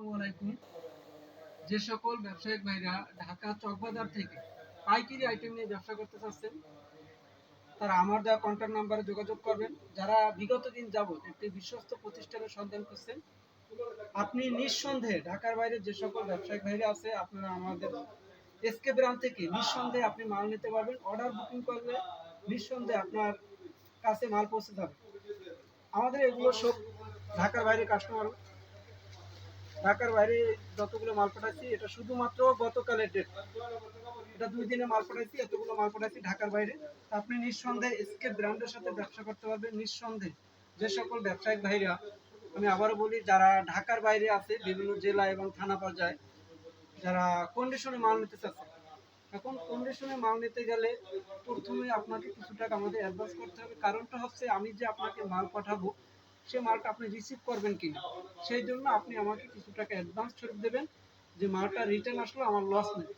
আসসালামু আলাইকুম। যে সকল ব্যবসায়িক ভাইরা ঢাকা চকবাজার থেকে পাইকারি আইটেম নিয়ে ব্যবসা করতে চাচ্ছেন, তারা আমার দেওয়া কন্ট্যাক্ট নাম্বারে যোগাযোগ করবেন। যারা বিগত দিন যাবত একটি বিশ্বস্ত প্রতিষ্ঠানের সন্ধান করছেন, আপনি নিঃসন্দেহে ঢাকার বাইরে যে সকল ব্যবসায়িক ভাইরা আছে, আপনারা আমাদের এসকে ব্রান্ড থেকে নিঃসন্দেহে আপনি মাল নিতে পারবেন। অর্ডার বুকিং করলে নিঃসন্দেহে আপনার কাছে মাল পৌঁছে যাবে। আমাদের এগুলো সব ঢাকার বাইরে কাস্টমার, ঢাকার বাইরে যতগুলো মাল পাঠাচ্ছি এটা শুধুমাত্র গতকালের ডেট। এটা 2 দিনে মাল পাঠাচ্ছি, এতগুলো মাল পাঠাচ্ছি ঢাকার বাইরে। আপনি নিঃসন্দেহে এসকে ব্র্যান্ডের সাথে ব্যবসা করতে পারবেন নিঃসন্দেহে। যে সকল ব্যবসায়িক ভাইরা, আমি আবারও বলি, যারা ঢাকার বাইরে আছে বিভিন্ন জেলা এবং থানা পর্যায়ে, যারা কন্ডিশনে মাল নিতে চাচ্ছে, এখন কন্ডিশনে মাল নিতে গেলে প্রথমে আপনাকে কিছু টাকা আমাদের অ্যাডভান্স করতে হবে। কারণটা হচ্ছে, আমি যে আপনাকে মাল পাঠাবো সে মালটা আপনি রিসিভ করবেন কিনা, সেই জন্য আপনি আমাকে কিছু টাকা অ্যাডভান্স স্বরূপ দেবেন, যে মালটা রিটার্ন আসলো আমার লস নেই।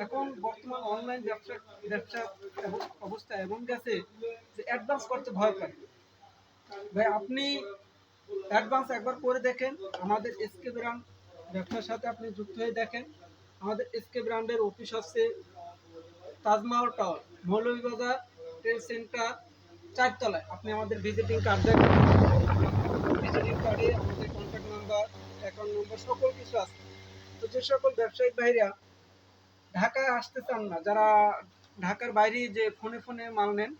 এখন বর্তমান অনলাইন ব্যবসা ব্যবসা অবস্থা এমন গেছে যে অ্যাডভান্স করতে ভয় পায়। ভাই, আপনি অ্যাডভান্স একবার করে দেখেন, আমাদের এসকে ব্র্যান্ড ব্যবসার সাথে আপনি যুক্ত হয়ে দেখেন। আমাদের এসকে ব্র্যান্ডের অফিস হচ্ছে Taj Mahal tower, Moulvibazar trade centre 4 তলায়। আপনি আমাদের ভিজিটিং কার্ড দেখেন, ভিজিটিং কার্ডে আমাদের কন্ট্যাক্ট নাম্বার, অ্যাকাউন্ট নাম্বার সকল কিছু আছে। তো যে সকল ব্যবসায়িক ভাইরা ঢাকায় আসতে চান না, যারা ঢাকার বাইরে যে ফোনে ফোনে মাল নেন,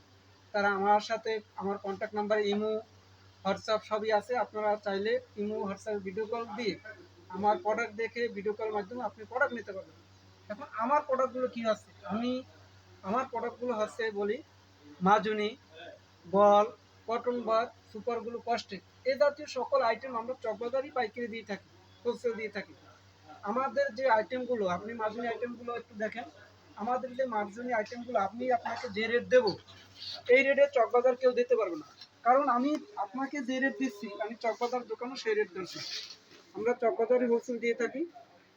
তারা আমার সাথে, আমার কন্ট্যাক্ট নাম্বারে ইমো হোয়াটসঅ্যাপ সবই আছে। আপনারা চাইলে ইমো হোয়াটসঅ্যাপ ভিডিও কল দিয়ে আমার প্রোডাক্ট দেখে ভিডিও কলের মাধ্যমে আপনি প্রোডাক্ট নিতে পারবেন। এখন আমার প্রোডাক্টগুলো কী আছে, আমার প্রোডাক্টগুলো হচ্ছে বলি, মাজুনি, বল, কটন বার, সুপারগুলো, কস্টিক, এ জাতীয় সকল আইটেম আমরা চকবাজারই পাইকারি দিয়ে থাকি, হোলসেল দিয়ে থাকি। আমাদের যে আইটেমগুলো, আপনি মার্জিনি আইটেমগুলো একটু দেখেন। আমাদের যে মার্জিনি আইটেমগুলো আপনাকে যে রেট দেবো, এই রেটে চকবাজার কেউ দিতে পারবে না। কারণ আমি আপনাকে যে রেট দিচ্ছি, আমি চকবাজার দোকানও সেই রেট দিচ্ছি। আমরা চকবাজারে হোলসেল দিয়ে থাকি।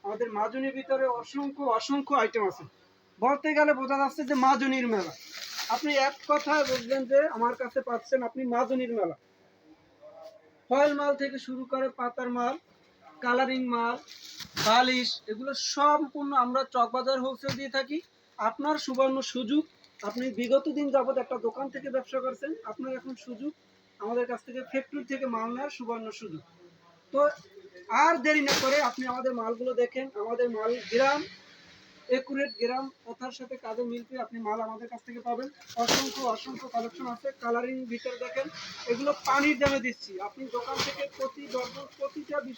আমাদের মাজুনির ভিতরে অসংখ্য অসংখ্য আইটেম আছে। বলতে গেলে বোঝা যাচ্ছে যে মাজুনির মেলা। আপনি এক কথায় বুঝবেন যে আমার কাছে পাচ্ছেন আপনি মাজুনির মেলা। ফয়েল মাল থেকে শুরু করে পাতার মাল, কালারিং মাল, বালিশ, এগুলো সম্পূর্ণ আমরা চকবাজার হোলসেল দিয়ে থাকি। আপনার সুবর্ণ সুযোগ, আপনি বিগত দিন যাবত একটা দোকান থেকে ব্যবসা করছেন, আপনার এখন সুযোগ আমাদের কাছ থেকে ফ্যাক্টরি থেকে মাল নেওয়ার সুবর্ণ সুযোগ। তো আর দেরি না করে আপনি আমাদের মালগুলো দেখেন। আমাদের মাল গ্রাম একুরেট, গ্রাম কথার সাথে কাজে মিলতে আপনি মাল আমাদের কাছ থেকে পাবেন। অসংখ্য অসংখ্য কালেকশন আছে। কালারিং ভিতরে দেখেন, এগুলো পানির দামে দিচ্ছি। আপনি দোকান থেকে প্রতি ডজন প্রতিটা 20